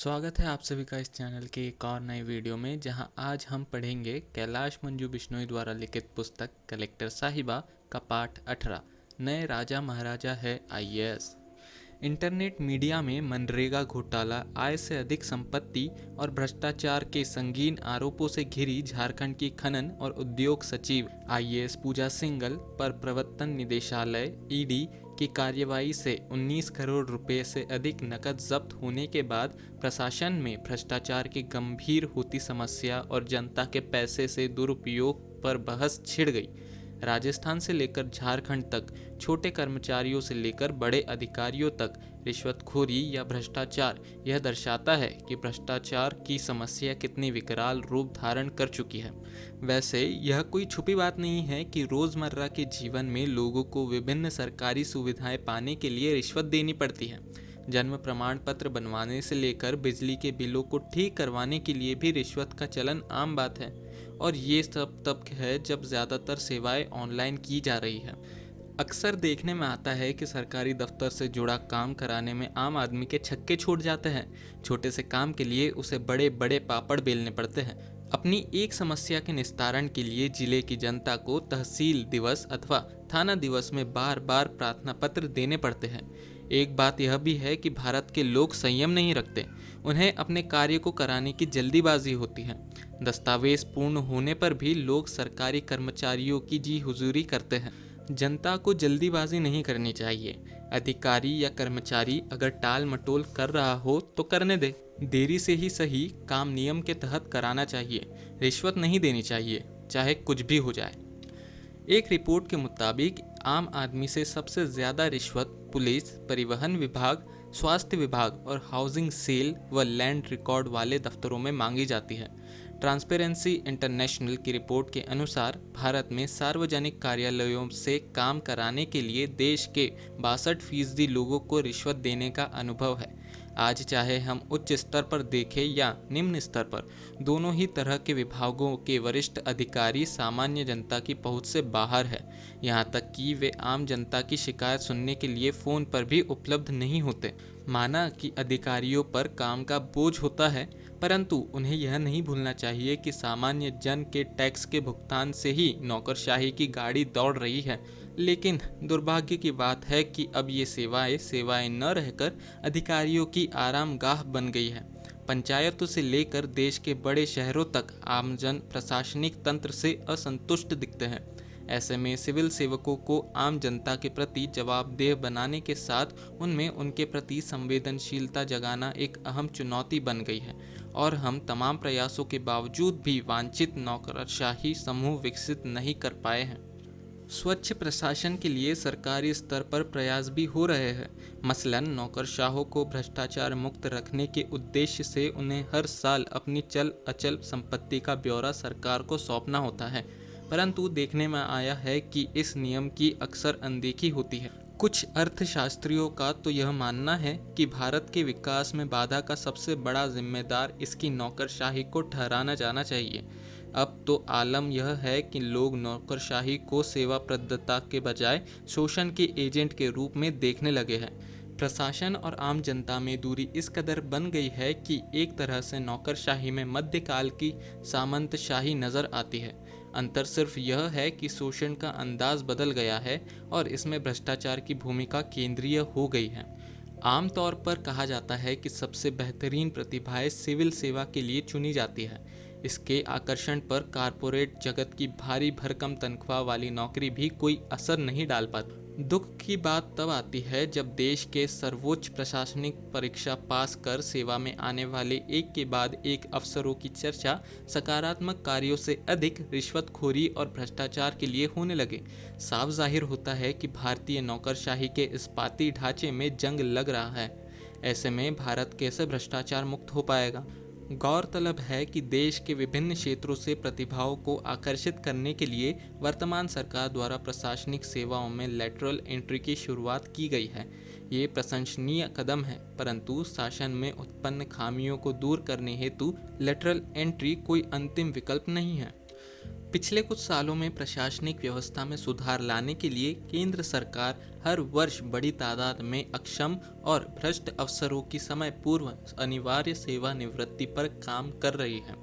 स्वागत है आप सभी का इस चैनल के एक और नए वीडियो में, जहां आज हम पढ़ेंगे कैलाश मंजू बिश्नोई द्वारा लिखित पुस्तक कलेक्टर साहिबा का पाठ 18 नए राजा महाराजा है आईएएस। इंटरनेट मीडिया में मनरेगा घोटाला, आय से अधिक संपत्ति और भ्रष्टाचार के संगीन आरोपों से घिरी झारखंड की खनन और उद्योग सचिव आईएएस पूजा सिंघल पर प्रवर्तन निदेशालय ईडी की कार्यवाही से 19 करोड़ रुपए से अधिक नकद जब्त होने के बाद प्रशासन में भ्रष्टाचार की गंभीर होती समस्या और जनता के पैसे से दुरुपयोग पर बहस छिड़ गई। राजस्थान से लेकर झारखंड तक, छोटे कर्मचारियों से लेकर बड़े अधिकारियों तक रिश्वतखोरी या भ्रष्टाचार यह दर्शाता है कि भ्रष्टाचार की समस्या कितनी विकराल रूप धारण कर चुकी है। वैसे यह कोई छुपी बात नहीं है कि रोजमर्रा के जीवन में लोगों को विभिन्न सरकारी सुविधाएं पाने के लिए रिश्वत देनी पड़ती है। जन्म प्रमाण पत्र बनवाने से लेकर बिजली के बिलों को ठीक करवाने के लिए भी रिश्वत का चलन आम बात है। और ये सब तब है जब ज़्यादातर सेवाएं ऑनलाइन की जा रही है। अक्सर देखने में आता है कि सरकारी दफ्तर से जुड़ा काम कराने में आम आदमी के छक्के छूट जाते हैं। छोटे से काम के लिए उसे बड़े बड़े पापड़ बेलने पड़ते हैं। अपनी एक समस्या के निस्तारण के लिए जिले की जनता को तहसील दिवस अथवा थाना दिवस में बार बार प्रार्थना पत्र देने पड़ते हैं। एक बात यह भी है कि भारत के लोग संयम नहीं रखते। उन्हें अपने कार्य को कराने की जल्दीबाजी होती है। दस्तावेज पूर्ण होने पर भी लोग सरकारी कर्मचारियों की जी हुजूरी करते हैं। जनता को जल्दीबाजी नहीं करनी चाहिए। अधिकारी या कर्मचारी अगर टाल मटोल कर रहा हो तो करने दे। देरी से ही सही, काम नियम के तहत कराना चाहिए। रिश्वत नहीं देनी चाहिए, चाहे कुछ भी हो जाए। एक रिपोर्ट के मुताबिक आम आदमी से सबसे ज़्यादा रिश्वत पुलिस, परिवहन विभाग, स्वास्थ्य विभाग और हाउसिंग सेल व लैंड रिकॉर्ड वाले दफ्तरों में मांगी जाती है। ट्रांसपेरेंसी इंटरनेशनल की रिपोर्ट के अनुसार भारत में सार्वजनिक कार्यालयों से काम कराने के लिए देश के 62% लोगों को रिश्वत देने का अनुभव है। आज चाहे हम उच्च स्तर पर देखें या निम्न स्तर पर, दोनों ही तरह के विभागों के वरिष्ठ अधिकारी सामान्य जनता की पहुंच से बाहर है। यहाँ तक कि वे आम जनता की शिकायत सुनने के लिए फ़ोन पर भी उपलब्ध नहीं होते। माना कि अधिकारियों पर काम का बोझ होता है, परंतु उन्हें यह नहीं भूलना चाहिए कि सामान्य जन के टैक्स के भुगतान से ही नौकरशाही की गाड़ी दौड़ रही है। लेकिन दुर्भाग्य की बात है कि अब ये सेवाएं न रहकर अधिकारियों की आरामगाह बन गई है। पंचायतों से लेकर देश के बड़े शहरों तक आमजन प्रशासनिक तंत्र से असंतुष्ट दिखते हैं। ऐसे में सिविल सेवकों को आम जनता के प्रति जवाबदेह बनाने के साथ उनमें उनके प्रति संवेदनशीलता जगाना एक अहम चुनौती बन गई है। और हम तमाम प्रयासों के बावजूद भी वांछित नौकरशाही समूह विकसित नहीं कर पाए हैं। स्वच्छ प्रशासन के लिए सरकारी स्तर पर प्रयास भी हो रहे हैं। मसलन नौकरशाहों को भ्रष्टाचार मुक्त रखने के उद्देश्य से उन्हें हर साल अपनी चल अचल संपत्ति का ब्यौरा सरकार को सौंपना होता है, परंतु देखने में आया है कि इस नियम की अक्सर अनदेखी होती है। कुछ अर्थशास्त्रियों का तो यह मानना है कि भारत के विकास में बाधा का सबसे बड़ा जिम्मेदार इसकी नौकरशाही को ठहराना जाना चाहिए। अब तो आलम यह है कि लोग नौकरशाही को सेवाप्रदता के बजाय शोषण के एजेंट के रूप में देखने लगे हैं। प्रशासन और आम जनता में दूरी इस कदर बन गई है कि एक तरह से नौकरशाही में मध्यकाल की सामंतशाही नजर आती है। अंतर सिर्फ यह है कि शोषण का अंदाज बदल गया है और इसमें भ्रष्टाचार की भूमिका केंद्रीय हो गई है। आमतौर पर कहा जाता है कि सबसे बेहतरीन प्रतिभाएं सिविल सेवा के लिए चुनी जाती है। इसके आकर्षण पर कारपोरेट जगत की भारी भरकम तनख्वाह वाली नौकरी भी कोई असर नहीं डाल पाती। दुख की बात तब आती है जब देश के सर्वोच्च प्रशासनिक परीक्षा पास कर सेवा में आने वाले एक के बाद एक अफसरों की चर्चा सकारात्मक कार्यों से अधिक रिश्वतखोरी और भ्रष्टाचार के लिए होने लगे। साफ जाहिर होता है कि भारतीय नौकरशाही के इस्पाती ढांचे में जंग लग रहा है। ऐसे में भारत कैसे भ्रष्टाचार मुक्त हो पाएगा? गौरतलब है कि देश के विभिन्न क्षेत्रों से प्रतिभाओं को आकर्षित करने के लिए वर्तमान सरकार द्वारा प्रशासनिक सेवाओं में लेटरल एंट्री की शुरुआत की गई है। ये प्रशंसनीय कदम है, परंतु शासन में उत्पन्न खामियों को दूर करने हेतु लेटरल एंट्री कोई अंतिम विकल्प नहीं है। पिछले कुछ सालों में प्रशासनिक व्यवस्था में सुधार लाने के लिए केंद्र सरकार हर वर्ष बड़ी तादाद में अक्षम और भ्रष्ट अफसरों की समय पूर्व अनिवार्य सेवानिवृत्ति पर काम कर रही है।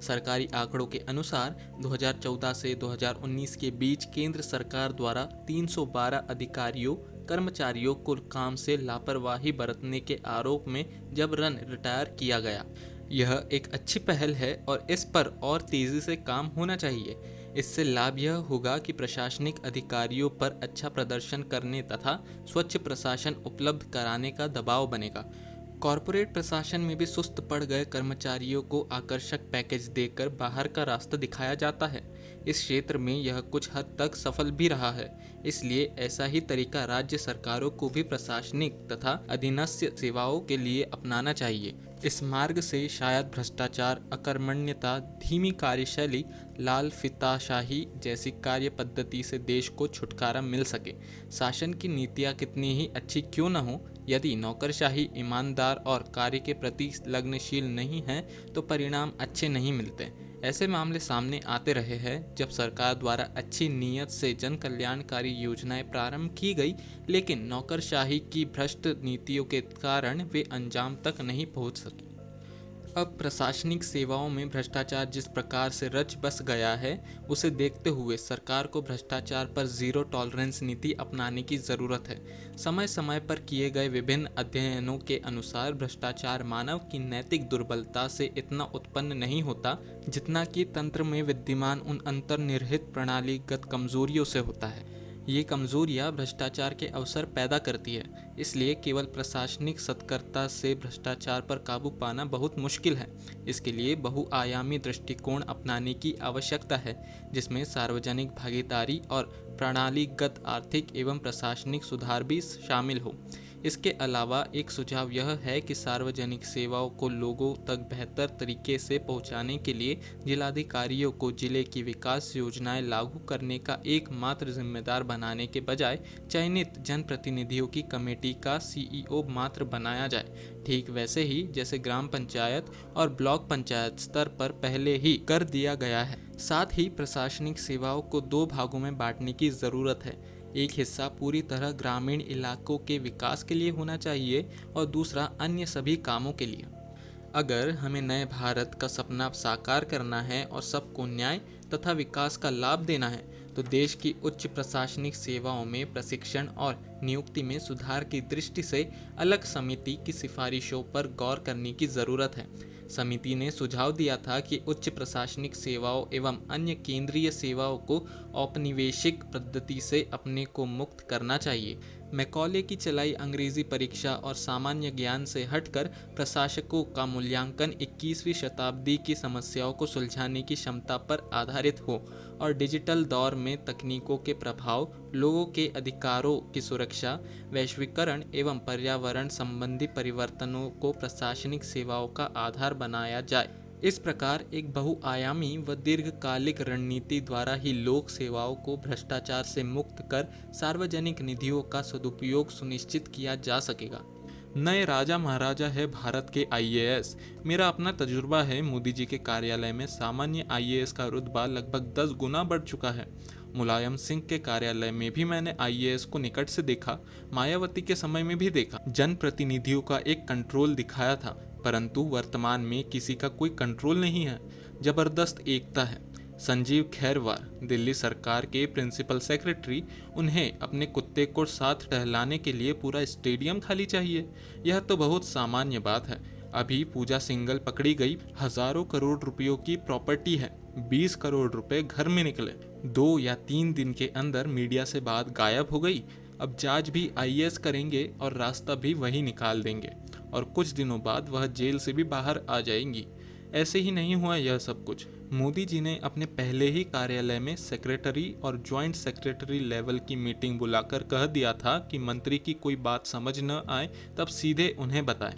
सरकारी आंकड़ों के अनुसार 2014 से 2019 के बीच केंद्र सरकार द्वारा 312 अधिकारियों कर्मचारियों को काम से लापरवाही बरतने के आरोप में जबरन रिटायर किया गया। यह एक अच्छी पहल है और इस पर और तेजी से काम होना चाहिए। इससे लाभ यह होगा कि प्रशासनिक अधिकारियों पर अच्छा प्रदर्शन करने तथा स्वच्छ प्रशासन उपलब्ध कराने का दबाव बनेगा। कॉरपोरेट प्रशासन में भी सुस्त पड़ गए कर्मचारियों को आकर्षक पैकेज देकर बाहर का रास्ता दिखाया जाता है। इस क्षेत्र में यह कुछ हद तक सफल भी रहा है। इसलिए ऐसा ही तरीका राज्य सरकारों को भी प्रशासनिक तथा अधीनस्थ सेवाओं के लिए अपनाना चाहिए। इस मार्ग से शायद भ्रष्टाचार, अकर्मण्यता, धीमी कार्यशैली, लाल फीताशाही जैसी कार्य पद्धति से देश को छुटकारा मिल सके। शासन की नीतियाँ कितनी ही अच्छी क्यों न हो, यदि नौकरशाही ईमानदार और कार्य के प्रति लग्नशील नहीं है तो परिणाम अच्छे नहीं मिलते। ऐसे मामले सामने आते रहे हैं जब सरकार द्वारा अच्छी नीयत से जन कल्याणकारी योजनाएं प्रारंभ की गई, लेकिन नौकरशाही की भ्रष्ट नीतियों के कारण वे अंजाम तक नहीं पहुंच सकी। अब प्रशासनिक सेवाओं में भ्रष्टाचार जिस प्रकार से रच बस गया है, उसे देखते हुए सरकार को भ्रष्टाचार पर जीरो टॉलरेंस नीति अपनाने की ज़रूरत है। समय समय पर किए गए विभिन्न अध्ययनों के अनुसार भ्रष्टाचार मानव की नैतिक दुर्बलता से इतना उत्पन्न नहीं होता जितना कि तंत्र में विद्यमान उन अंतर्निहित प्रणालीगत कमजोरियों से होता है। ये कमजोरियां भ्रष्टाचार के अवसर पैदा करती है। इसलिए केवल प्रशासनिक सतर्कता से भ्रष्टाचार पर काबू पाना बहुत मुश्किल है। इसके लिए बहुआयामी दृष्टिकोण अपनाने की आवश्यकता है, जिसमें सार्वजनिक भागीदारी और प्रणालीगत आर्थिक एवं प्रशासनिक सुधार भी शामिल हो। इसके अलावा एक सुझाव यह है कि सार्वजनिक सेवाओं को लोगों तक बेहतर तरीके से पहुंचाने के लिए जिलाधिकारियों को जिले की विकास योजनाएं लागू करने का एकमात्र जिम्मेदार बनाने के बजाय चयनित जनप्रतिनिधियों की कमेटी का सीईओ मात्र बनाया जाए। ठीक वैसे ही जैसे ग्राम पंचायत और ब्लॉक पंचायत स्तर पर पहले ही कर दिया गया है। साथ ही प्रशासनिक सेवाओं को दो भागों में बांटने की ज़रूरत है। एक हिस्सा पूरी तरह ग्रामीण इलाकों के विकास के लिए होना चाहिए और दूसरा अन्य सभी कामों के लिए। अगर हमें नए भारत का सपना साकार करना है और सबको न्याय तथा विकास का लाभ देना है, तो देश की उच्च प्रशासनिक सेवाओं में प्रशिक्षण और नियुक्ति में सुधार की दृष्टि से अलग समिति की सिफारिशों पर गौर करने की ज़रूरत है। समिति ने सुझाव दिया था कि उच्च प्रशासनिक सेवाओं एवं अन्य केंद्रीय सेवाओं को औपनिवेशिक पद्धति से अपने को मुक्त करना चाहिए। मैकॉले की चलाई अंग्रेजी परीक्षा और सामान्य ज्ञान से हटकर प्रशासकों का मूल्यांकन 21वीं शताब्दी की समस्याओं को सुलझाने की क्षमता पर आधारित हो और डिजिटल दौर में तकनीकों के प्रभाव, लोगों के अधिकारों की सुरक्षा, वैश्वीकरण एवं पर्यावरण संबंधी परिवर्तनों को प्रशासनिक सेवाओं का आधार बनाया जाए। इस प्रकार एक बहुआयामी व दीर्घकालिक रणनीति द्वारा ही लोक सेवाओं को भ्रष्टाचार से मुक्त कर सार्वजनिक निधियों का सदुपयोग सुनिश्चित किया जा सकेगा। नए राजा महाराजा है भारत के आईएएस। मेरा अपना तजुर्बा है, मोदी जी के कार्यालय में सामान्य आईएएस का रुतबा लगभग 10 गुना बढ़ चुका है। मुलायम सिंह के कार्यालय में भी मैंने आईएएस को निकट से देखा, मायावती के समय में भी देखा। जनप्रतिनिधियों का एक कंट्रोल दिखाया था, परंतु वर्तमान में किसी का कोई कंट्रोल नहीं है। जबरदस्त एकता है। संजीव खैरवार, दिल्ली सरकार के प्रिंसिपल सेक्रेटरी, उन्हें अपने कुत्ते को साथ टहलाने के लिए पूरा स्टेडियम खाली चाहिए। यह तो बहुत सामान्य बात है। अभी पूजा सिंघल पकड़ी गई, हजारों करोड़ रुपयों की प्रॉपर्टी है, 20 करोड़ रुपए घर में निकले। 2 या 3 दिन के अंदर मीडिया से बात गायब हो गई। अब जांच भी आईएएस करेंगे और रास्ता भी वही निकाल देंगे और कुछ दिनों बाद वह जेल से भी बाहर आ जाएंगी। ऐसे ही नहीं हुआ यह सब कुछ। मोदी जी ने अपने पहले ही कार्यालय में सेक्रेटरी और ज्वाइंट सेक्रेटरी लेवल की मीटिंग बुलाकर कह दिया था कि मंत्री की कोई बात समझ न आए तब सीधे उन्हें बताएं।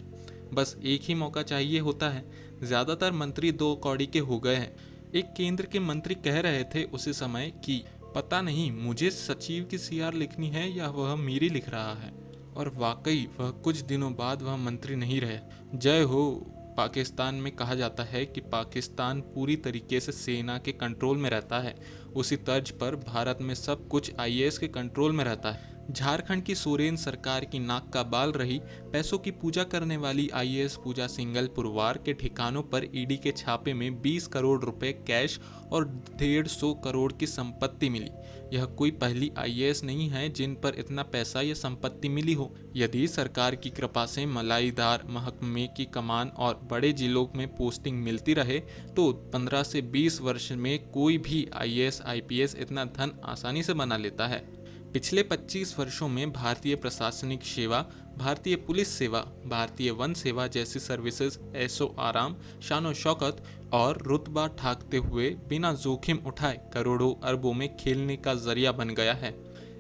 बस एक ही मौका चाहिए होता है। ज़्यादातर मंत्री 2 कौड़ी के हो गए हैं। एक केंद्र के मंत्री कह रहे थे उसी समय कि पता नहीं मुझे सचिव की सीआर लिखनी है या वह मेरी लिख रहा है, और वाकई वह कुछ दिनों बाद वह मंत्री नहीं रहे। जय हो। पाकिस्तान में कहा जाता है कि पाकिस्तान पूरी तरीके से सेना के कंट्रोल में रहता है, उसी तर्ज पर भारत में सब कुछ आईएएस के कंट्रोल में रहता है। झारखंड की सोरेन सरकार की नाक का बाल रही पैसों की पूजा करने वाली आईएएस पूजा सिंघल पुरवार के ठिकानों पर ईडी के छापे में 20 करोड़ रुपए कैश और 150 करोड़ की संपत्ति मिली। यह कोई पहली आईएएस नहीं है जिन पर इतना पैसा या संपत्ति मिली हो। यदि सरकार की कृपा से मलाईदार महकमे की कमान और बड़े जिलों में पोस्टिंग मिलती रहे तो 15 से 20 वर्ष में कोई भी आईएएस आईपीएस इतना धन आसानी से बना लेता है। पिछले 25 वर्षों में भारतीय प्रशासनिक सेवा, भारतीय पुलिस सेवा, भारतीय वन सेवा जैसी सर्विसेज ऐशो आराम, शानो शौकत और रुतबा ठाकते हुए बिना जोखिम उठाए करोड़ों अरबों में खेलने का जरिया बन गया है।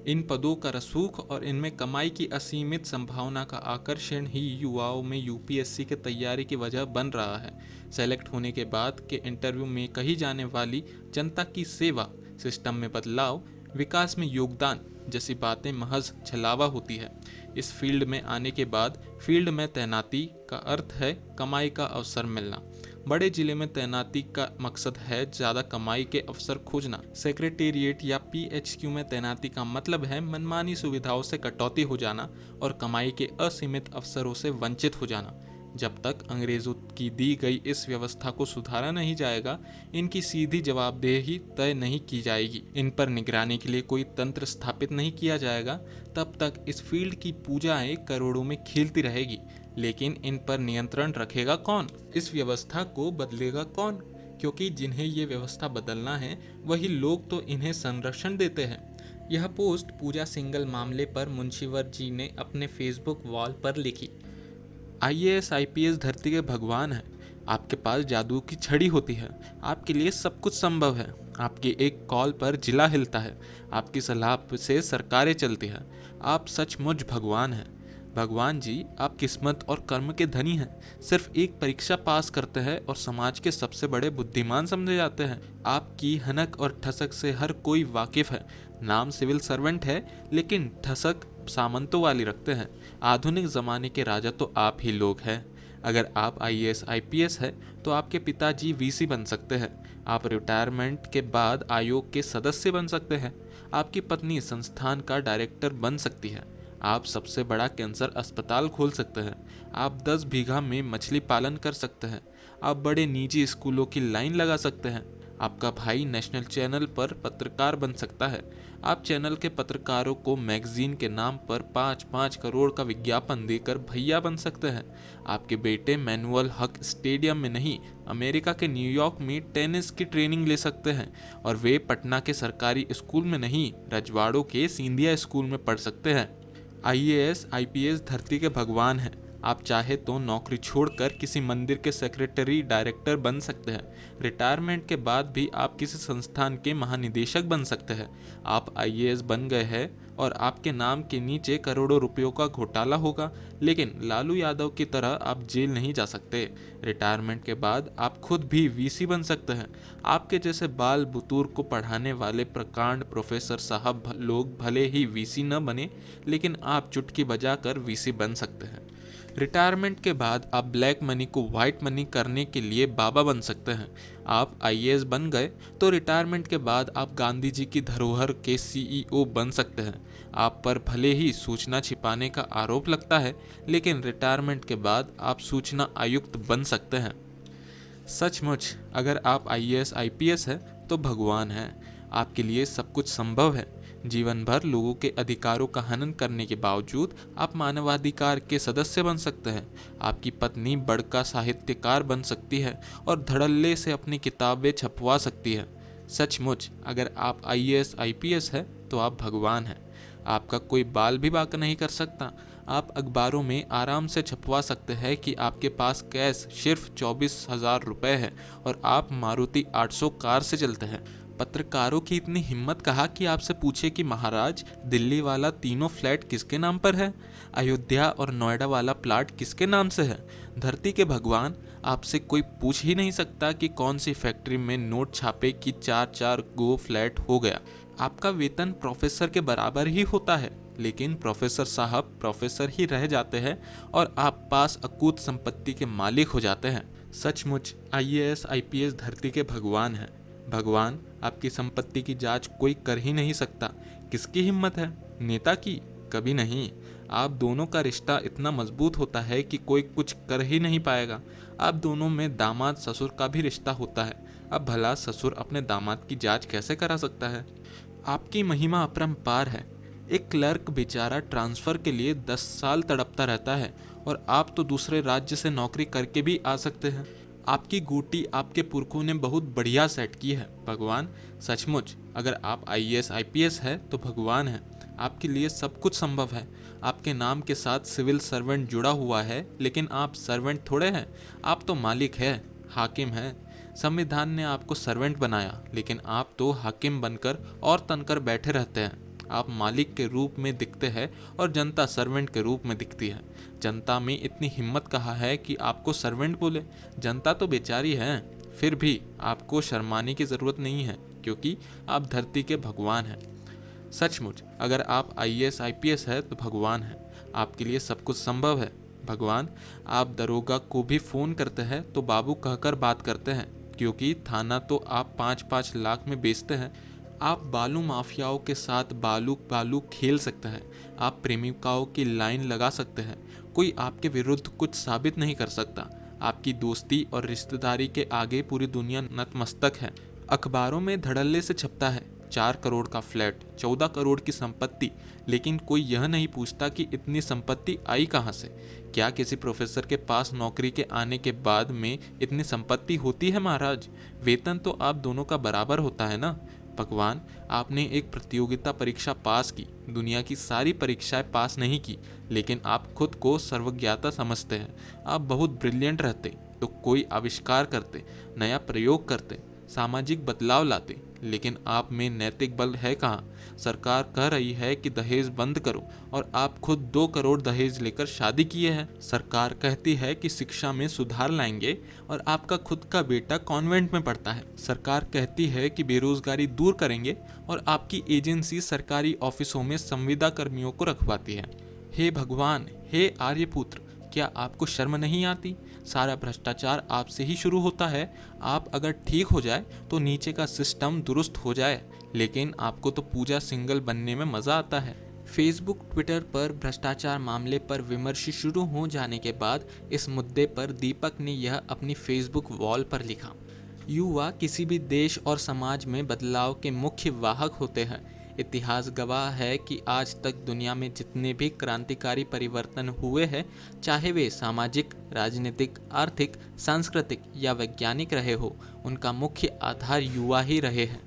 इन पदों का रसूख और इनमें कमाई की असीमित संभावना का आकर्षण ही युवाओं में यूपीएससी की तैयारी की वजह बन रहा है। सेलेक्ट होने के बाद के इंटरव्यू में कही जाने वाली जनता की सेवा, सिस्टम में बदलाव, विकास में योगदान जैसी बातें महज छलावा होती है। इस फील्ड में आने के बाद फील्ड में तैनाती का अर्थ है कमाई का अवसर मिलना। बड़े जिले में तैनाती का मकसद है ज़्यादा कमाई के अवसर खोजना। सेक्रेटेरिएट या पीएचक्यू में तैनाती का मतलब है मनमानी सुविधाओं से कटौती हो जाना और कमाई के असीमित अवसरों से वंचित हो जाना। जब तक अंग्रेजों की दी गई इस व्यवस्था को सुधारा नहीं जाएगा, इनकी सीधी जवाबदेही तय नहीं की जाएगी, इन पर निगरानी के लिए कोई तंत्र स्थापित नहीं किया जाएगा, तब तक इस फील्ड की पूजाएं करोड़ों में खिलती रहेगी। लेकिन इन पर नियंत्रण रखेगा कौन? इस व्यवस्था को बदलेगा कौन? क्योंकि जिन्हें ये व्यवस्था बदलना है वही लोग तो इन्हें संरक्षण देते हैं। यह पोस्ट पूजा सिंघल मामले पर मुंशीवर जी ने अपने फेसबुक वॉल पर लिखी। आईएएस आईपीएस धरती के भगवान हैं। आपके पास जादू की छड़ी होती है, आपके लिए सब कुछ संभव है। आपकी एक कॉल पर जिला हिलता है, आपकी सलाह से सरकारें चलती हैं। आप सचमुच भगवान हैं। भगवान जी, आप किस्मत और कर्म के धनी हैं। सिर्फ एक परीक्षा पास करते हैं और समाज के सबसे बड़े बुद्धिमान समझे जाते हैं। आपकी हनक और ठसक से हर कोई वाकिफ है। नाम सिविल सर्वेंट है, लेकिन ठसक सामंतों वाली रखते हैं। आधुनिक ज़माने के राजा तो आप ही लोग हैं। अगर आप आईएएस आईपीएस है तो आपके पिताजी वीसी बन सकते हैं। आप रिटायरमेंट के बाद आयोग के सदस्य बन सकते हैं। आपकी पत्नी संस्थान का डायरेक्टर बन सकती है। आप सबसे बड़ा कैंसर अस्पताल खोल सकते हैं। आप 10 बीघा में मछली पालन कर सकते हैं। आप बड़े निजी स्कूलों की लाइन लगा सकते हैं। आपका भाई नेशनल चैनल पर पत्रकार बन सकता है। आप चैनल के पत्रकारों को मैगजीन के नाम पर 5-5 करोड़ का विज्ञापन देकर भैया बन सकते हैं। आपके बेटे मैनुअल हक स्टेडियम में नहीं, अमेरिका के न्यूयॉर्क में टेनिस की ट्रेनिंग ले सकते हैं और वे पटना के सरकारी स्कूल में नहीं, रजवाड़ों के सिंधिया स्कूल में पढ़ सकते हैं। आईएएस आईपीएस धरती के भगवान हैं। आप चाहे तो नौकरी छोड़कर किसी मंदिर के सेक्रेटरी डायरेक्टर बन सकते हैं। रिटायरमेंट के बाद भी आप किसी संस्थान के महानिदेशक बन सकते हैं। आप आईएएस बन गए हैं और आपके नाम के नीचे करोड़ों रुपयों का घोटाला होगा, लेकिन लालू यादव की तरह आप जेल नहीं जा सकते। रिटायरमेंट के बाद आप खुद भी वीसी बन सकते हैं। आपके जैसे बाल बुतूर को पढ़ाने वाले प्रकांड प्रोफेसर साहब लोग भले ही वीसी न बने, लेकिन आप चुटकी बजाकर वीसी बन सकते हैं। रिटायरमेंट के बाद आप ब्लैक मनी को वाइट मनी करने के लिए बाबा बन सकते हैं। आप आईएएस बन गए तो रिटायरमेंट के बाद आप गांधी जी की धरोहर के सीईओ बन सकते हैं। आप पर भले ही सूचना छिपाने का आरोप लगता है, लेकिन रिटायरमेंट के बाद आप सूचना आयुक्त बन सकते हैं। सचमुच अगर आप आईएएस आईपीएस है तो भगवान हैं। आपके लिए सब कुछ संभव है। जीवन भर लोगों के अधिकारों का हनन करने के बावजूद आप मानवाधिकार के सदस्य बन सकते हैं। आपकी पत्नी बड़का साहित्यकार बन सकती है और धड़ल्ले से अपनी किताबें छपवा सकती है। सचमुच अगर आप आईएएस आईपीएस है तो आप भगवान हैं। आपका कोई बाल भी बांका नहीं कर सकता। आप अखबारों में आराम से छपवा सकते हैं कि आपके पास कैश सिर्फ 24,000 रुपये है और आप मारुति 800 कार से चलते हैं। पत्रकारों की इतनी हिम्मत कहा कि आपसे पूछे कि महाराज, दिल्ली वाला तीनों फ्लैट किसके नाम पर है? अयोध्या और नोएडा वाला प्लाट किसके नाम से है? धरती के भगवान, आपसे कोई पूछ ही नहीं सकता कि कौन सी फैक्ट्री में नोट छापे कि 4-4 गो फ्लैट हो गया। आपका वेतन प्रोफेसर के बराबर ही होता है। लेकिन प्रोफेसर साहब प्रोफेसर ही रह जाते हैं और आप पास अकूत संपत्ति के मालिक हो जाते हैं। सचमुच आईएएस आईपीएस धरती के भगवान हैं। भगवान, आपकी संपत्ति की जांच कोई कर ही नहीं सकता। किसकी हिम्मत है? नेता की? कभी नहीं। आप दोनों का रिश्ता इतना मजबूत होता है कि कोई कुछ कर ही नहीं पाएगा। आप दोनों में दामाद ससुर का भी रिश्ता होता है। अब भला ससुर अपने दामाद की जांच कैसे करा सकता है? आपकी महिमा अपरंपार है। एक क्लर्क बेचारा ट्रांसफ़र के लिए 10 साल तड़पता रहता है और आप तो दूसरे राज्य से नौकरी करके भी आ सकते हैं। आपकी गोटी आपके पुरखों ने बहुत बढ़िया सेट की है। भगवान, सचमुच अगर आप आईएएस आईपीएस है तो भगवान है। आपके लिए सब कुछ संभव है। आपके नाम के साथ सिविल सर्वेंट जुड़ा हुआ है, लेकिन आप सर्वेंट थोड़े हैं। आप तो मालिक है, हाकिम है। संविधान ने आपको सर्वेंट बनाया, लेकिन आप तो हाकिम बनकर और तनकर बैठे रहते हैं। आप मालिक के रूप में दिखते हैं और जनता सर्वेंट के रूप में दिखती है। जनता में इतनी हिम्मत कहाँ है कि आपको सर्वेंट बोले? जनता तो बेचारी है। फिर भी आपको शर्माने की ज़रूरत नहीं है, क्योंकि आप धरती के भगवान हैं। सचमुच अगर आप आईएएस आईपीएस है तो भगवान है। आपके लिए सब कुछ संभव है। भगवान, आप दरोगा को भी फ़ोन करते हैं तो बाबू कहकर बात करते हैं, क्योंकि थाना तो आप 5-5 लाख में बेचते हैं। आप बालू माफियाओं के साथ बालू बालू खेल सकते हैं। आप प्रेमिकाओं की लाइन लगा सकते हैं। कोई आपके विरुद्ध कुछ साबित नहीं कर सकता। आपकी दोस्ती और रिश्तेदारी के आगे पूरी दुनिया नतमस्तक है। अखबारों में धड़ल्ले से छपता है 4 करोड़ का फ्लैट, 14 करोड़ की संपत्ति, लेकिन कोई यह नहीं पूछता कि इतनी संपत्ति आई कहाँ से। क्या किसी प्रोफेसर के पास नौकरी के आने के बाद में इतनी संपत्ति होती है महाराज? वेतन तो आप दोनों का बराबर होता है ना। भगवान, आपने एक प्रतियोगिता परीक्षा पास की, दुनिया की सारी परीक्षाएं पास नहीं की, लेकिन आप खुद को सर्वज्ञाता समझते हैं। आप बहुत ब्रिलियंट रहते तो कोई आविष्कार करते, नया प्रयोग करते, सामाजिक बदलाव लाते, लेकिन आप में नैतिक बल है कहाँ? सरकार कह रही है कि दहेज बंद करो और आप खुद 2 करोड़ दहेज लेकर शादी किए हैं। सरकार कहती है कि शिक्षा में सुधार लाएंगे और आपका खुद का बेटा कॉन्वेंट में पढ़ता है। सरकार कहती है कि बेरोजगारी दूर करेंगे और आपकी एजेंसी सरकारी ऑफिसों में संविदा कर्मियों को रखवाती है। हे भगवान, हे आर्यपुत्र, क्या आपको शर्म नहीं आती? सारा भ्रष्टाचार आपसे ही शुरू होता है। आप अगर ठीक हो जाए तो नीचे का सिस्टम दुरुस्त हो जाए, लेकिन आपको तो पूजा सिंगल बनने में मज़ा आता है। फेसबुक ट्विटर पर भ्रष्टाचार मामले पर विमर्श शुरू हो जाने के बाद इस मुद्दे पर दीपक ने यह अपनी फेसबुक वॉल पर लिखा। युवा किसी भी देश और समाज में बदलाव के मुख्य वाहक होते हैं। इतिहास गवाह है कि आज तक दुनिया में जितने भी क्रांतिकारी परिवर्तन हुए हैं, चाहे वे सामाजिक, राजनीतिक, आर्थिक, सांस्कृतिक या वैज्ञानिक रहे हो, उनका मुख्य आधार युवा ही रहे हैं।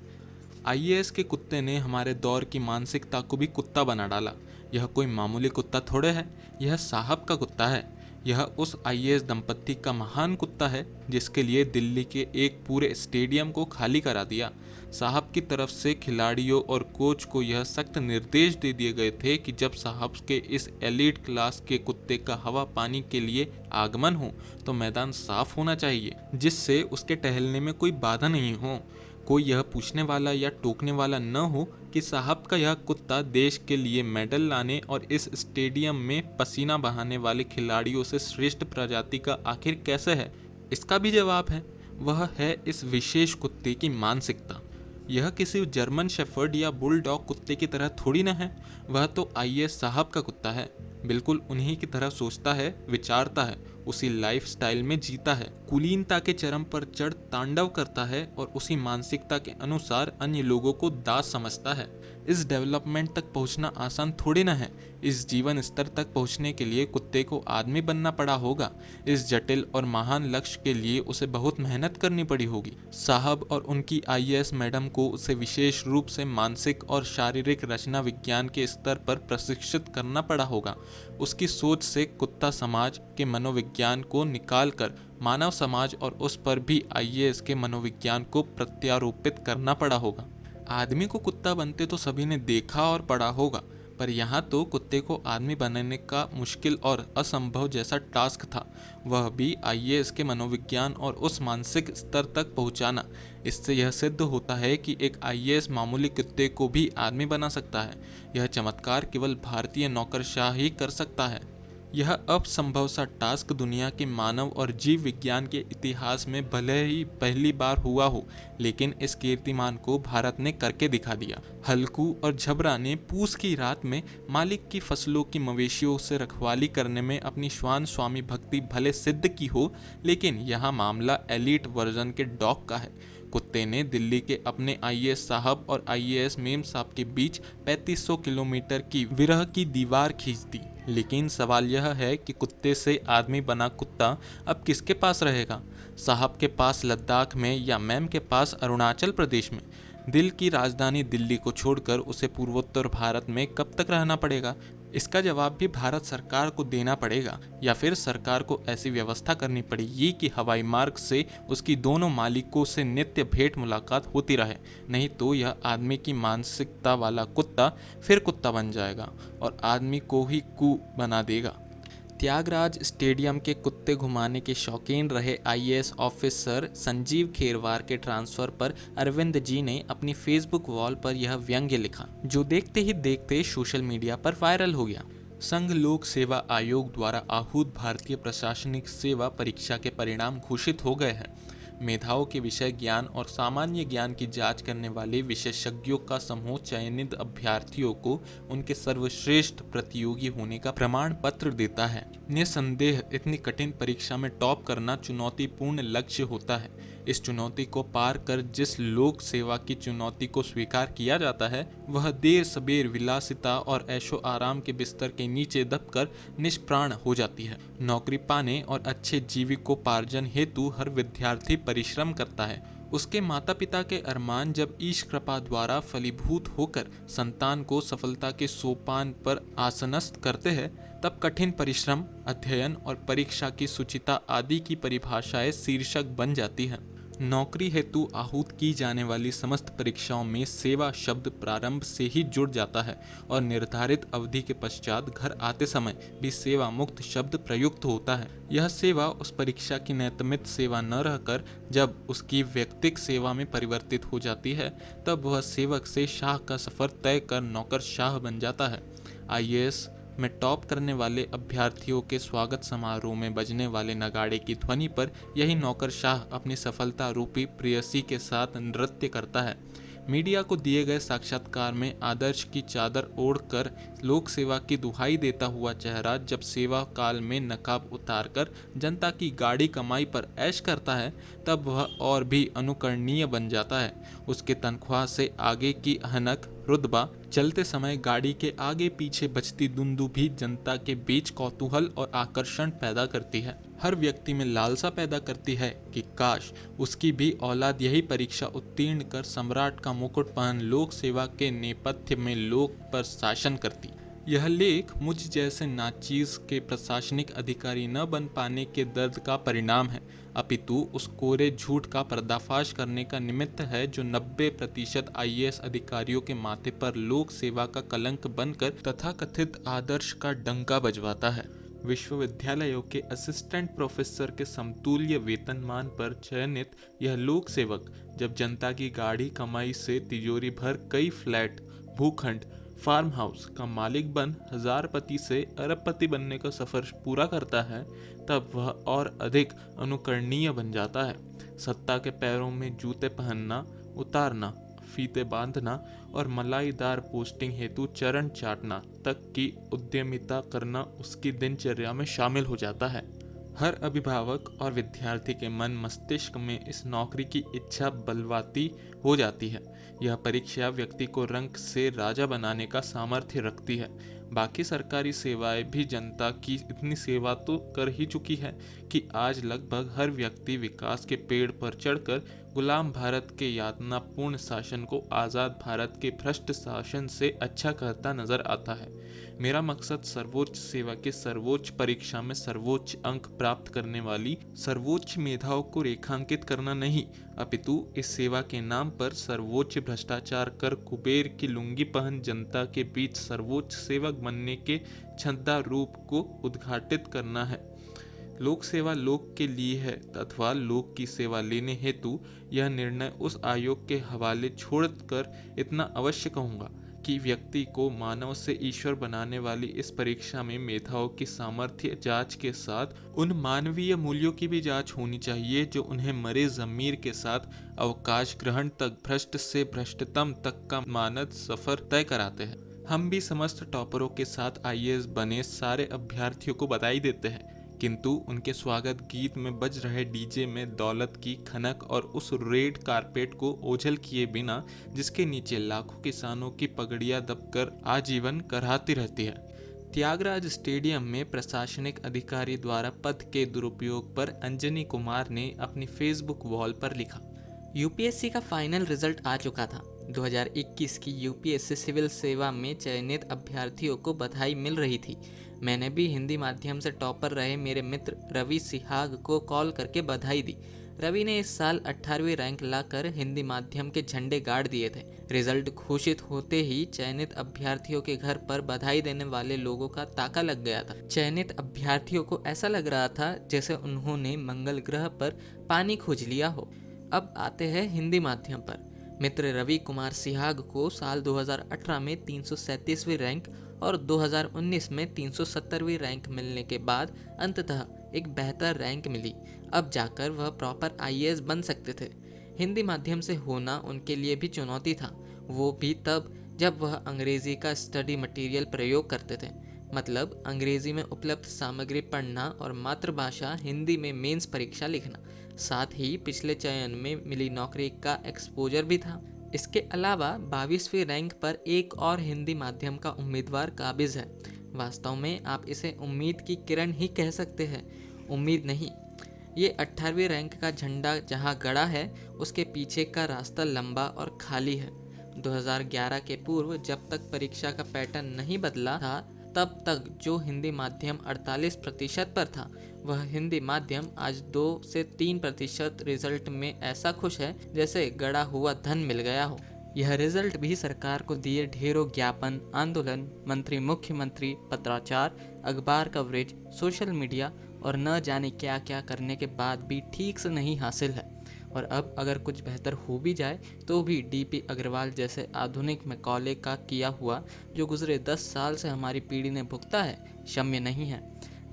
आईएएस के कुत्ते ने हमारे दौर की मानसिकता को भी कुत्ता बना डाला। यह कोई मामूली कुत्ता थोड़े है, यह साहब का कुत्ता है। यह उस आईएएस दंपत्ति का महान कुत्ता है जिसके लिए दिल्ली के एक पूरे स्टेडियम को खाली करा दिया। साहब की तरफ से खिलाड़ियों और कोच को यह सख्त निर्देश दे दिए गए थे कि जब साहब के इस एलीट क्लास के कुत्ते का हवा पानी के लिए आगमन हो तो मैदान साफ होना चाहिए, जिससे उसके टहलने में कोई बाधा नहीं हो। कोई यह पूछने वाला या टोकने वाला न हो कि साहब का यह कुत्ता देश के लिए मेडल लाने और इस स्टेडियम में पसीना बहाने वाले खिलाड़ियों से श्रेष्ठ प्रजाति का आखिर कैसे है। इसका भी जवाब है, वह है इस विशेष कुत्ते की मानसिकता। यह किसी जर्मन शेफर्ड या बुलडॉग कुत्ते की तरह थोड़ी न है। वह तो आईएएस साहब का कुत्ता है। बिल्कुल उन्हीं की तरह सोचता है, विचारता है, उसी लाइफस्टाइल में जीता है, कुलीनता के चरम पर चढ़ तांडव करता है और उसी मानसिकता के अनुसार अन्य लोगों को दास समझता है। इस डेवलपमेंट तक पहुंचना आसान थोड़ी ना है। इस जीवन स्तर तक पहुंचने के लिए कुत्ते को आदमी बनना पड़ा होगा। इस जटिल और महान लक्ष्य के लिए उसे बहुत मेहनत करनी पड़ी होगी। साहब और उनकी आईएएस मैडम को उसे विशेष रूप से मानसिक और शारीरिक रचना विज्ञान के स्तर पर प्रशिक्षित करना पड़ा होगा। उसकी सोच से कुत्ता समाज के मनोविज्ञान को निकाल कर मानव समाज और उस पर भी आईएएस के मनोविज्ञान को प्रत्यारोपित करना पड़ा होगा। आदमी को कुत्ता बनते तो सभी ने देखा और पढ़ा होगा, पर यहाँ तो कुत्ते को आदमी बनाने का मुश्किल और असंभव जैसा टास्क था, वह भी आईएएस के मनोविज्ञान और उस मानसिक स्तर तक पहुँचाना। इससे यह सिद्ध होता है कि एक आईएएस मामूली कुत्ते को भी आदमी बना सकता है। यह चमत्कार केवल भारतीय नौकरशाह ही कर सकता है। यह असंभव सा टास्क दुनिया के मानव और जीव विज्ञान के इतिहास में भले ही पहली बार हुआ हो, लेकिन इस कीर्तिमान को भारत ने करके दिखा दिया। हल्कू और झबरा ने पूस की रात में मालिक की फसलों की मवेशियों से रखवाली करने में अपनी श्वान स्वामी भक्ति भले सिद्ध की हो, लेकिन यहाँ मामला एलीट वर्जन के डॉग का है। कुत्ते ने दिल्ली के अपने आईएएस साहब और आईएएस मेम साहब के बीच 3500 किलोमीटर की विरह की दीवार खींच दी। लेकिन सवाल यह है कि कुत्ते से आदमी बना कुत्ता अब किसके पास रहेगा? साहब के पास लद्दाख में या मैम के पास अरुणाचल प्रदेश में? दिल की राजधानी दिल्ली को छोड़कर उसे पूर्वोत्तर भारत में कब तक रहना पड़ेगा? इसका जवाब भी भारत सरकार को देना पड़ेगा, या फिर सरकार को ऐसी व्यवस्था करनी पड़ेगी कि हवाई मार्ग से उसकी दोनों मालिकों से नित्य भेंट मुलाकात होती रहे। नहीं तो यह आदमी की मानसिकता वाला कुत्ता फिर कुत्ता बन जाएगा और आदमी को ही कू बना देगा। त्यागराज स्टेडियम के कुत्ते घुमाने के शौकीन रहे आईएएस ऑफिसर संजीव खेरवार के ट्रांसफर पर अरविंद जी ने अपनी फेसबुक वॉल पर यह व्यंग्य लिखा, जो देखते ही देखते सोशल मीडिया पर वायरल हो गया। संघ लोक सेवा आयोग द्वारा आहूत भारतीय प्रशासनिक सेवा परीक्षा के परिणाम घोषित हो गए हैं। मेधाओं के विषय ज्ञान और सामान्य ज्ञान की जांच करने वाले विशेषज्ञों का समूह चयनित अभ्यर्थियों को उनके सर्वश्रेष्ठ प्रतियोगी होने का प्रमाण पत्र देता है। निसंदेह इतनी कठिन परीक्षा में टॉप करना चुनौतीपूर्ण लक्ष्य होता है। इस चुनौती को पार कर जिस लोक सेवा की चुनौती को स्वीकार किया जाता है, वह देर सबेर विलासिता और ऐशो आराम के बिस्तर के नीचे दबकर निष्प्राण हो जाती है। नौकरी पाने और अच्छे जीविकोपार्जन हेतु हर विद्यार्थी परिश्रम करता है। उसके माता पिता के अरमान जब ईश कृपा द्वारा फलीभूत होकर संतान को सफलता के सोपान पर आसनस्थ करते हैं, तब कठिन परिश्रम, अध्ययन और परीक्षा की शुचिता आदि की परिभाषाएं शीर्षक बन जाती हैं। नौकरी हेतु आहूत की जाने वाली समस्त परीक्षाओं में सेवा शब्द प्रारंभ से ही जुड़ जाता है और निर्धारित अवधि के पश्चात घर आते समय भी सेवा मुक्त शब्द प्रयुक्त होता है। यह सेवा उस परीक्षा की नैतमित सेवा न रहकर जब उसकी व्यक्तिक सेवा में परिवर्तित हो जाती है, तब वह सेवक से शाह का सफर तय कर नौकर शाह बन जाता है। आईएएस में टॉप करने वाले अभ्यर्थियों के स्वागत समारोह में बजने वाले नगाड़े की ध्वनि पर यही नौकरशाह अपनी सफलता रूपी प्रेयसी के साथ नृत्य करता है। मीडिया को दिए गए साक्षात्कार में आदर्श की चादर ओढ़कर लोक सेवा की दुहाई देता हुआ चेहरा जब सेवा काल में नकाब उतारकर जनता की गाड़ी कमाई पर ऐश करता है, तब वह और भी अनुकरणीय बन जाता है। उसके तनख्वाह से आगे की अहनक रुतबा, चलते समय गाड़ी के आगे पीछे बजती दुंदुभी जनता के बीच कौतूहल और आकर्षण पैदा करती है। हर व्यक्ति में लालसा पैदा करती है कि काश उसकी भी औलाद यही परीक्षा उत्तीर्ण कर सम्राट का मुकुट पहन लोक सेवा के नेपथ्य में लोक पर शासन करती। यह लेख मुझ जैसे नाचीज के प्रशासनिक अधिकारी न बन पाने के दर्द का परिणाम है, अपितु उस कोरे झूठ का पर्दाफाश करने का निमित्त है जो 90% आईएएस अधिकारियों के माथे पर लोक सेवा का कलंक बनकर तथाकथित आदर्श का डंका बजवाता है। विश्वविद्यालयों के असिस्टेंट प्रोफेसर के समतुल्य वेतनमान पर चयनित यह लोक सेवक जब जनता की गाढ़ी कमाई से तिजोरी भर कई फ्लैट, भूखंड, फार्म हाउस का मालिक बन हजारपति से अरबपति बनने का सफर पूरा करता है, तब वह और अधिक अनुकरणीय बन जाता है। सत्ता के पैरों में जूते पहनना, उतारना, फीते बांधना और मलाईदार पोस्टिंग हेतु चरण चाटना तक की उद्यमिता करना उसकी दिनचर्या में शामिल हो जाता है। हर अभिभावक और विद्यार्थी के मन मस्तिष्क में इस नौकरी की इच्छा बलवाती हो जाती है। यह परीक्षा व्यक्ति को रंक से राजा बनाने का सामर्थ्य रखती है। बाकी सरकारी सेवाएं भी जनता की इतनी सेवा तो कर ही चुकी है कि आज लगभग हर व्यक्ति विकास के पेड़ पर चढ़कर गुलाम भारत के यातनापूर्ण शासन को आज़ाद भारत के भ्रष्ट शासन से अच्छा करता नजर आता है। मेरा मकसद सर्वोच्च सेवा के सर्वोच्च परीक्षा में सर्वोच्च अंक प्राप्त करने वाली सर्वोच्च मेधाओं को रेखांकित करना नहीं, अपितु इस सेवा के नाम पर सर्वोच्च भ्रष्टाचार कर कुबेर की लुंगी पहन जनता के बीच सर्वोच्च सेवक बनने के छद्दा रूप को उद्घाटित करना है। लोक सेवा लोक के लिए है अथवा लोक की सेवा लेने हेतु यह निर्णय उस आयोग के हवाले छोड़कर इतना अवश्य कहूँगा कि व्यक्ति को मानव से ईश्वर बनाने वाली इस परीक्षा में मेधाओं की सामर्थ्य जांच के साथ उन मानवीय मूल्यों की भी जांच होनी चाहिए जो उन्हें मरे ज़मीर के साथ अवकाश ग्रहण तक भ्रष्ट से भ्रष्टतम तक का मानद सफर तय कराते हैं। हम भी समस्त टॉपरों के साथ आईएएस बने सारे अभ्यर्थियों को बधाई देते हैं, किंतु उनके स्वागत गीत में बज रहे डीजे में दौलत की खनक और उस रेड कारपेट को ओझल किए बिना जिसके नीचे लाखों किसानों की पगड़ियां दबकर आजीवन करहाती रहती है। त्यागराज स्टेडियम में प्रशासनिक अधिकारी द्वारा पद के दुरुपयोग पर अंजनी कुमार ने अपनी फेसबुक वॉल पर लिखा, यूपीएससी का फाइनल रिजल्ट आ चुका था। 2021 की यूपीएससी सिविल सेवा में चयनित अभ्यर्थियों को बधाई मिल रही थी। मैंने भी हिंदी माध्यम से टॉपर रहे मेरे मित्र रवि सिहाग को कॉल करके बधाई दी। रवि ने इस साल 18वीं रैंक लाकर हिंदी माध्यम के झंडे गाड़ दिए थे। रिजल्ट घोषित होते ही चयनित अभ्यर्थियों के घर पर बधाई देने वाले लोगों का ताका लग गया था। चयनित अभ्यर्थियों को ऐसा लग रहा था जैसे उन्होंने मंगल ग्रह पर पानी खोज लिया हो। अब आते हैं हिंदी माध्यम पर। मित्र रवि कुमार सिहाग को साल 2018 में 337वीं रैंक और 2019 में 370वीं रैंक मिलने के बाद अंततः एक बेहतर रैंक मिली। अब जाकर वह प्रॉपर आईएएस बन सकते थे। हिंदी माध्यम से होना उनके लिए भी चुनौती था, वो भी तब जब वह अंग्रेजी का स्टडी मटेरियल प्रयोग करते थे, मतलब अंग्रेजी में उपलब्ध सामग्री पढ़ना और मातृभाषा हिंदी में मेंस परीक्षा लिखना। साथ ही पिछले चयन में मिली नौकरी का एक्सपोजर भी था। इसके अलावा 22वीं रैंक पर एक और हिंदी माध्यम का उम्मीदवार काबिज है। वास्तव में आप इसे उम्मीद की किरण ही कह सकते हैं, उम्मीद नहीं। ये 18वीं रैंक का झंडा जहां गड़ा है उसके पीछे का रास्ता लंबा और खाली है। 2011 के पूर्व जब तक परीक्षा का पैटर्न नहीं बदला था तब तक जो हिंदी माध्यम 48% पर था, वह हिंदी माध्यम आज 2 से 3% रिजल्ट में ऐसा खुश है जैसे गड़ा हुआ धन मिल गया हो। यह रिजल्ट भी सरकार को दिए ढेरों ज्ञापन, आंदोलन, मंत्री मुख्यमंत्री, पत्राचार, अखबार कवरेज, सोशल मीडिया और न जाने क्या क्या करने के बाद भी ठीक से नहीं हासिल है। और अब अगर कुछ बेहतर हो भी जाए तो भी डीपी अग्रवाल जैसे आधुनिक मैकॉले का किया हुआ जो गुजरे 10 साल से हमारी पीढ़ी ने भुगता है, क्षम्य नहीं है।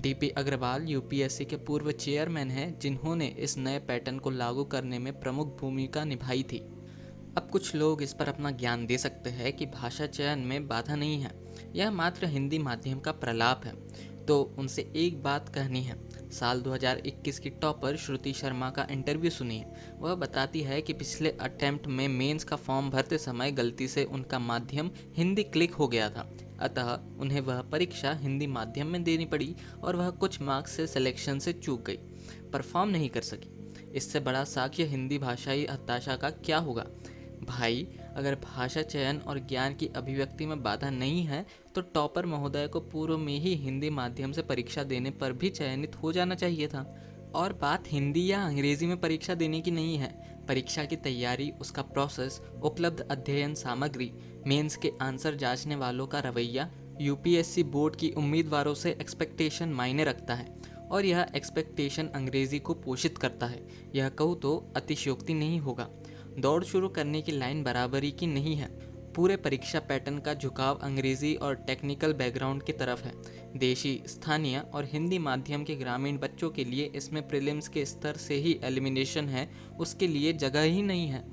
डीपी अग्रवाल यूपीएससी के पूर्व चेयरमैन हैं जिन्होंने इस नए पैटर्न को लागू करने में प्रमुख भूमिका निभाई थी। अब कुछ लोग इस पर अपना ज्ञान दे सकते हैं कि भाषा चयन में बाधा नहीं है, यह मात्र हिंदी माध्यम का प्रलाप है। तो उनसे एक बात कहनी है, साल 2021 की टॉपर श्रुति शर्मा का इंटरव्यू सुनिए। वह बताती है कि पिछले अटेम्प्ट में मेंस का फॉर्म भरते समय गलती से उनका माध्यम हिंदी क्लिक हो गया था, अतः उन्हें वह परीक्षा हिंदी माध्यम में देनी पड़ी और वह कुछ मार्क्स से सिलेक्शन से चूक गई, परफॉर्म नहीं कर सकी। इससे बड़ा साक्ष्य हिंदी भाषाई हताशा का क्या होगा? भाई, अगर भाषा चयन और ज्ञान की अभिव्यक्ति में बाधा नहीं है तो टॉपर महोदय को पूर्व में ही हिंदी माध्यम से परीक्षा देने पर भी चयनित हो जाना चाहिए था। और बात हिंदी या अंग्रेजी में परीक्षा देने की नहीं है। परीक्षा की तैयारी, उसका प्रोसेस, उपलब्ध अध्ययन सामग्री, मेंस के आंसर जांचने वालों का रवैया, यूपीएससी बोर्ड की उम्मीदवारों से एक्सपेक्टेशन मायने रखता है और यह एक्सपेक्टेशन अंग्रेजी को पोषित करता है। यह कहूँ तो अतिशयोक्ति नहीं होगा। दौड़ शुरू करने की लाइन बराबरी की नहीं है। पूरे परीक्षा पैटर्न का झुकाव अंग्रेजी और टेक्निकल बैकग्राउंड की तरफ है। देशी, स्थानीय और हिंदी माध्यम के ग्रामीण बच्चों के लिए इसमें प्रीलिम्स के स्तर से ही एलिमिनेशन है, उसके लिए जगह ही नहीं है।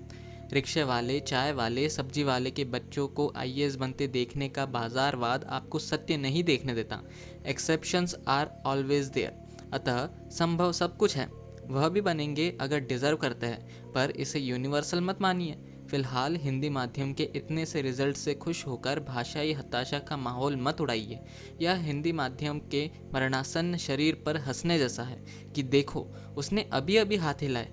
रिक्शे वाले, चाय वाले, सब्जी वाले के बच्चों को आईएएस बनते देखने का बाजारवाद आपको सत्य नहीं देखने देता। एक्सेप्शंस आर ऑलवेज देयर, अतः संभव सब कुछ है। वह भी बनेंगे अगर डिजर्व करते हैं, पर इसे यूनिवर्सल मत मानिए। फिलहाल हिंदी माध्यम के इतने से रिजल्ट से खुश होकर भाषाई हताशा का माहौल मत उड़ाइए। यह हिंदी माध्यम के मरणासन्न शरीर पर हंसने जैसा है कि देखो उसने अभी अभी हाथ हिलाए।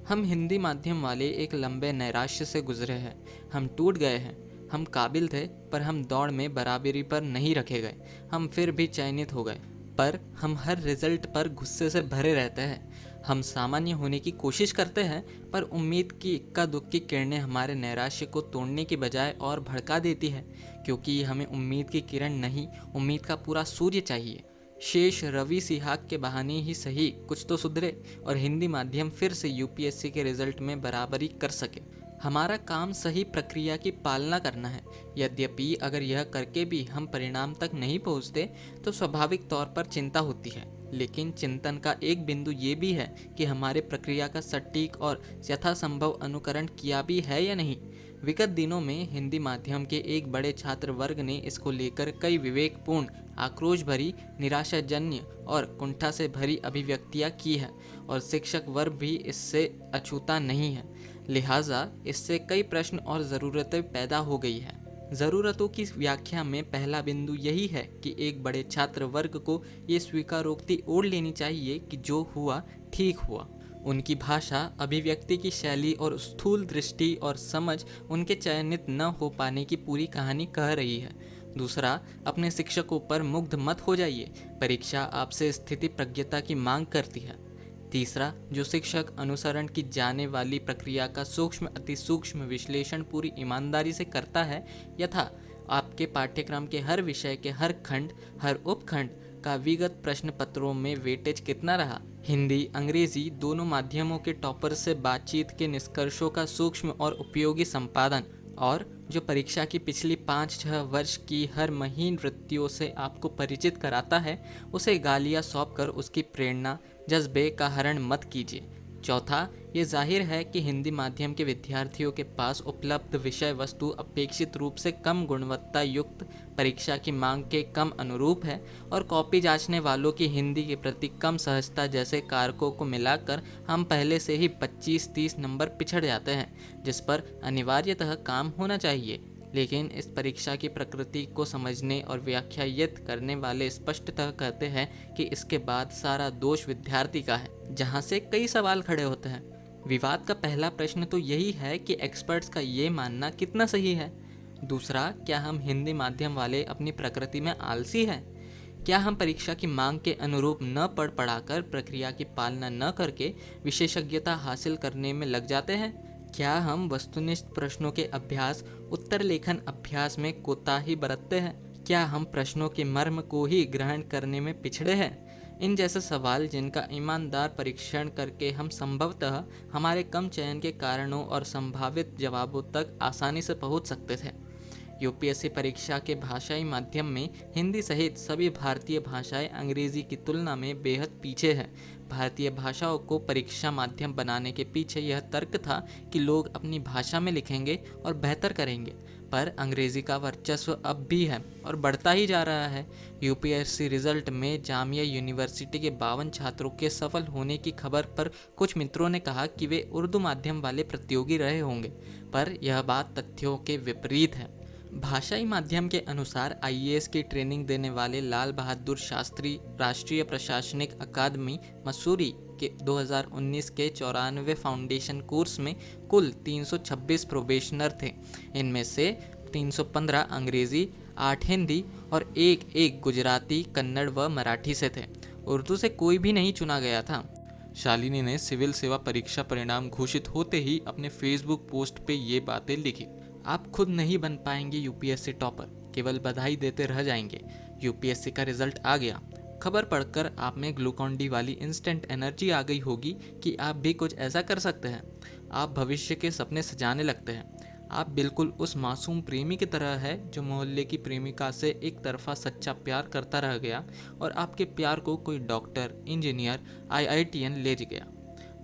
हम हिंदी माध्यम वाले एक लंबे नैराश्य से गुजरे हैं। हम टूट गए हैं। हम काबिल थे पर हम दौड़ में बराबरी पर नहीं रखे गए। हम फिर भी चयनित हो गए, पर हम हर रिजल्ट पर गुस्से से भरे रहते हैं। हम सामान्य होने की कोशिश करते हैं, पर उम्मीद की इक्का दुक्की किरणें हमारे नैराश्य को तोड़ने की बजाय और भड़का देती है, क्योंकि हमें उम्मीद की किरण नहीं, उम्मीद का पूरा सूर्य चाहिए। शेष रवि सिहाग के बहाने ही सही कुछ तो सुधरे और हिंदी माध्यम फिर से यूपीएससी के रिजल्ट में बराबरी कर सके। हमारा काम सही प्रक्रिया की पालना करना है। यद्यपि अगर यह करके भी हम परिणाम तक नहीं पहुंचते तो स्वाभाविक तौर पर चिंता होती है, लेकिन चिंतन का एक बिंदु ये भी है कि हमारे प्रक्रिया का सटीक और यथासंभव अनुकरण किया भी है या नहीं। विगत दिनों में हिंदी माध्यम के एक बड़े छात्र वर्ग ने इसको लेकर कई विवेकपूर्ण, आक्रोश भरी, निराशाजन्य और कुंठा से भरी अभिव्यक्तियां की है और शिक्षक वर्ग भी इससे अछूता नहीं है। लिहाजा इससे कई प्रश्न और ज़रूरतें पैदा हो गई है। ज़रूरतों की व्याख्या में पहला बिंदु यही है कि एक बड़े छात्र वर्ग को ये स्वीकारोक्ति ओढ़ लेनी चाहिए कि जो हुआ ठीक हुआ। उनकी भाषा, अभिव्यक्ति की शैली और स्थूल दृष्टि और समझ उनके चयनित न हो पाने की पूरी कहानी कह रही है। दूसरा, अपने शिक्षकों पर मुग्ध मत हो जाइए। परीक्षा आपसे स्थिति प्रज्ञता की मांग करती है। तीसरा, जो शिक्षक अनुसरण की जाने वाली प्रक्रिया का सूक्ष्म अति सूक्ष्म विश्लेषण पूरी ईमानदारी से करता है, यथा आपके पाठ्यक्रम के हर विषय के हर खंड, हर उपखंड का विगत प्रश्न पत्रों में वेटेज कितना रहा, हिंदी अंग्रेजी दोनों माध्यमों के टॉपर से बातचीत के निष्कर्षों का सूक्ष्म और उपयोगी संपादन, और जो परीक्षा की पिछली 5-6 वर्ष की हर महीन वृत्तियों से आपको परिचित कराता है, उसे गालियाँ सौंपकर उसकी प्रेरणा, जज्बे का हरण मत कीजिए। चौथा, ये जाहिर है कि हिंदी माध्यम के विद्यार्थियों के पास उपलब्ध विषय वस्तु अपेक्षित रूप से कम गुणवत्ता युक्त, परीक्षा की मांग के कम अनुरूप है और कॉपी जांचने वालों की हिंदी के प्रति कम सहजता जैसे कारकों को मिलाकर हम पहले से ही 25-30 नंबर पिछड़ जाते हैं, जिस पर अनिवार्यतः काम होना चाहिए। लेकिन इस परीक्षा की प्रकृति को समझने और व्याख्यायित करने वाले स्पष्टतः कहते हैं कि इसके बाद सारा दोष विद्यार्थी का है, जहां से कई सवाल खड़े होते हैं। विवाद का पहला प्रश्न तो यही है कि एक्सपर्ट्स का ये मानना कितना सही है। दूसरा, क्या हम हिंदी माध्यम वाले अपनी प्रकृति में आलसी हैं? क्या हम परीक्षा की मांग के अनुरूप न पढ़ पढ़ाकर, प्रक्रिया की पालना न करके विशेषज्ञता हासिल करने में लग जाते हैं? क्या हम वस्तुनिष्ठ प्रश्नों के अभ्यास, उत्तर लेखन अभ्यास में कोताही बरतते हैं? क्या हम प्रश्नों के मर्म को ही ग्रहण करने में पिछड़े हैं? इन जैसे सवाल जिनका ईमानदार परीक्षण करके हम संभवतः हमारे कम चयन के कारणों और संभावित जवाबों तक आसानी से पहुंच सकते थे। यूपीएससी परीक्षा के भाषाई माध्यम में हिंदी सहित सभी भारतीय भाषाएं अंग्रेजी की तुलना में बेहद पीछे हैं। भारतीय भाषाओं को परीक्षा माध्यम बनाने के पीछे यह तर्क था कि लोग अपनी भाषा में लिखेंगे और बेहतर करेंगे, पर अंग्रेजी का वर्चस्व अब भी है और बढ़ता ही जा रहा है। यूपीएससी रिजल्ट में जामिया यूनिवर्सिटी के 52 छात्रों के सफल होने की खबर पर कुछ मित्रों ने कहा कि वे उर्दू माध्यम वाले प्रतियोगी रहे होंगे, पर यह बात तथ्यों के विपरीत है। भाषाई माध्यम के अनुसार आईएएस की ट्रेनिंग देने वाले लाल बहादुर शास्त्री राष्ट्रीय प्रशासनिक अकादमी मसूरी के 2019 के 94 फाउंडेशन कोर्स में कुल 326 प्रोबेशनर थे। इनमें से 315 अंग्रेजी, 8 हिंदी और एक गुजराती, कन्नड़ व मराठी से थे। उर्दू से कोई भी नहीं चुना गया था। शालिनी ने सिविल सेवा परीक्षा परिणाम घोषित होते ही अपने फेसबुक पोस्ट पे ये बातें लिखी। आप खुद नहीं बन पाएंगे यूपीएससी टॉपर, केवल बधाई देते रह जाएंगे। यूपीएससी का रिजल्ट आ गया। खबर पढ़कर आप में ग्लूकॉन डी वाली इंस्टेंट एनर्जी आ गई होगी कि आप भी कुछ ऐसा कर सकते हैं। आप भविष्य के सपने सजाने लगते हैं। आप बिल्कुल उस मासूम प्रेमी की तरह है जो मोहल्ले की प्रेमिका से एक तरफा सच्चा प्यार करता रह गया और आपके प्यार को कोई डॉक्टर, इंजीनियर, आईआईटीएन ले गया।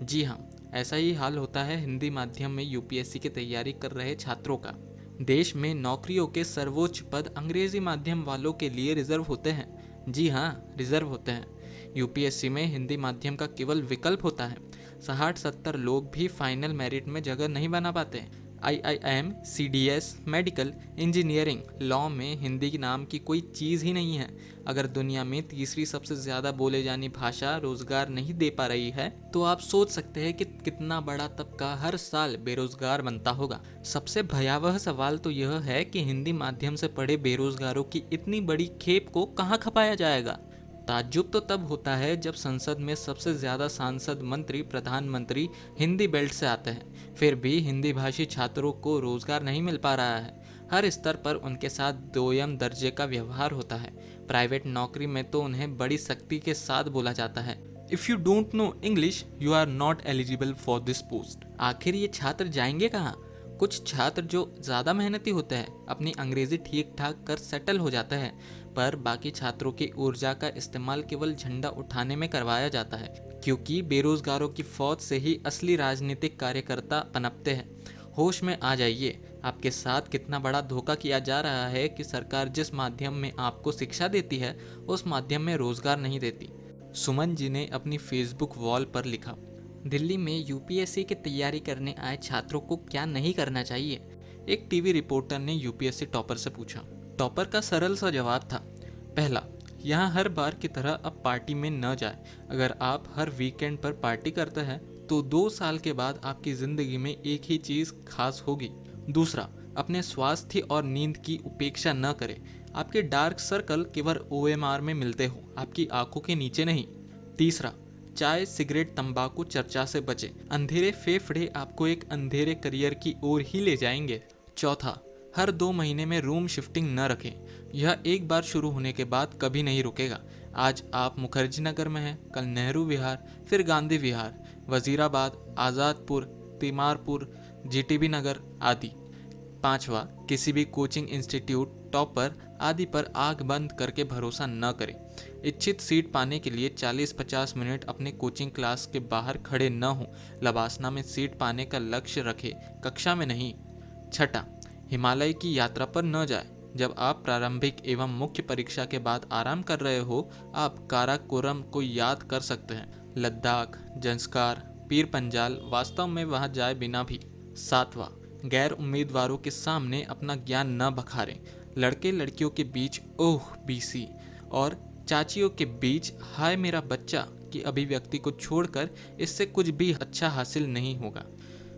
जी हाँ, ऐसा ही हाल होता है हिंदी माध्यम में यूपीएससी की तैयारी कर रहे छात्रों का। देश में नौकरियों के सर्वोच्च पद अंग्रेजी माध्यम वालों के लिए रिजर्व होते हैं। जी हाँ, रिजर्व होते हैं। यूपीएससी में हिंदी माध्यम का केवल विकल्प होता है। 60-70 लोग भी फाइनल मेरिट में जगह नहीं बना पाते। IIM, CDS, medical, engineering, law में हिंदी के नाम की कोई चीज़ ही नहीं है। अगर दुनिया में तीसरी सबसे ज़्यादा बोले जानी भाषा रोज़गार नहीं दे पा रही है तो आप सोच सकते हैं कि कितना बड़ा तबका हर साल बेरोज़गार बनता होगा। सबसे भयावह सवाल तो यह है कि हिंदी माध्यम से पढ़े बेरोज़गारों की इतनी बड़ी खेप को कहाँ खपाया जाएगा। ताज्जुब तो तब होता है जब संसद में सबसे ज़्यादा सांसद, मंत्री, प्रधानमंत्री हिंदी बेल्ट से आते हैं, फिर भी हिंदी भाषी छात्रों को रोज़गार नहीं मिल पा रहा है। हर स्तर पर उनके साथ दोयम दर्जे का व्यवहार होता है। प्राइवेट नौकरी में तो उन्हें बड़ी सख्ती के साथ बोला जाता है, if you don't know English you are not eligible for this post. आखिर ये छात्र जाएंगे कहाँ? कुछ छात्र जो ज़्यादा मेहनती होते हैं अपनी अंग्रेज़ी ठीक ठाक कर सेटल हो जाते हैं, पर बाकी छात्रों की ऊर्जा का इस्तेमाल केवल झंडा उठाने में करवाया जाता है, क्योंकि बेरोजगारों की फौज से ही असली राजनीतिक कार्यकर्ता पनपते हैं। होश में आ जाइए, आपके साथ कितना बड़ा धोखा किया जा रहा है कि सरकार जिस माध्यम में आपको शिक्षा देती है उस माध्यम में रोजगार नहीं देती। सुमन जी ने अपनी फेसबुक वॉल पर लिखा, दिल्ली में यूपीएससी की तैयारी करने आए छात्रों को क्या नहीं करना चाहिए? एक टीवी रिपोर्टर ने यूपीएससी टॉपर से पूछा। टॉपर का सरल सा जवाब था, पहला, यहाँ हर बार की तरह अब पार्टी में न जाए। अगर आप हर वीकेंड पर पार्टी करते हैं तो 2 साल के बाद आपकी ज़िंदगी में एक ही चीज़ खास होगी। दूसरा, अपने स्वास्थ्य और नींद की उपेक्षा न करें। आपके डार्क सर्कल केवल ओएमआर में मिलते हो, आपकी आंखों के नीचे नहीं। तीसरा, चाय, सिगरेट, तंबाकू चर्चा से बचें। अंधेरे फेफड़े आपको एक अंधेरे करियर की ओर ही ले जाएंगे। चौथा, हर 2 महीने में रूम शिफ्टिंग न रखें। यह एक बार शुरू होने के बाद कभी नहीं रुकेगा। आज आप मुखर्जी नगर में हैं, कल नेहरू विहार, फिर गांधी विहार, वजीराबाद, आज़ादपुर, तिमारपुर, जीटीबी नगर आदि। पांचवा, किसी भी कोचिंग इंस्टीट्यूट, टॉपर आदि पर आंख बंद करके भरोसा न करें। इच्छित सीट पाने के लिए 40-50 मिनट अपने कोचिंग क्लास के बाहर खड़े न हों। लबासना में सीट पाने का लक्ष्य रखें, कक्षा में नहीं। छठा, हिमालय की यात्रा पर न जाए। जब आप प्रारंभिक एवं मुख्य परीक्षा के बाद आराम कर रहे हो, आप काराकोरम को याद कर सकते हैं। लद्दाख, जंस्कार, पीर पंजाल, वास्तव में वहां जाए बिना भी। सातवां, गैर उम्मीदवारों के सामने अपना ज्ञान न बखारें। लड़के लड़कियों के बीच ओह बीसी और चाचियों के बीच हाय मेरा बच्चा की अभिव्यक्ति को छोड़कर इससे कुछ भी अच्छा हासिल नहीं होगा।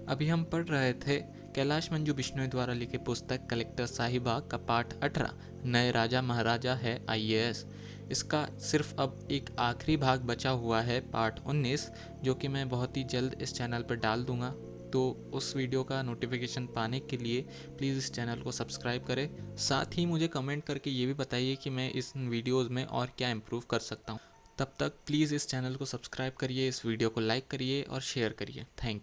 अभी हम पढ़ रहे थे कैलाश मंजू बिश्नोई द्वारा लिखी पुस्तक कलेक्टर साहिबा का पाठ 18, नए राजा महाराजा है IAS। इसका सिर्फ अब एक आखिरी भाग बचा हुआ है, पार्ट 19, जो कि मैं बहुत ही जल्द इस चैनल पर डाल दूंगा। तो उस वीडियो का नोटिफिकेशन पाने के लिए प्लीज़ इस चैनल को सब्सक्राइब करें। साथ ही मुझे कमेंट करके ये भी बताइए कि मैं इस वीडियोज़ में और क्या इम्प्रूव कर सकता हूँ। तब तक प्लीज़ इस चैनल को सब्सक्राइब करिए, इस वीडियो को लाइक करिए और शेयर करिए। Thank you.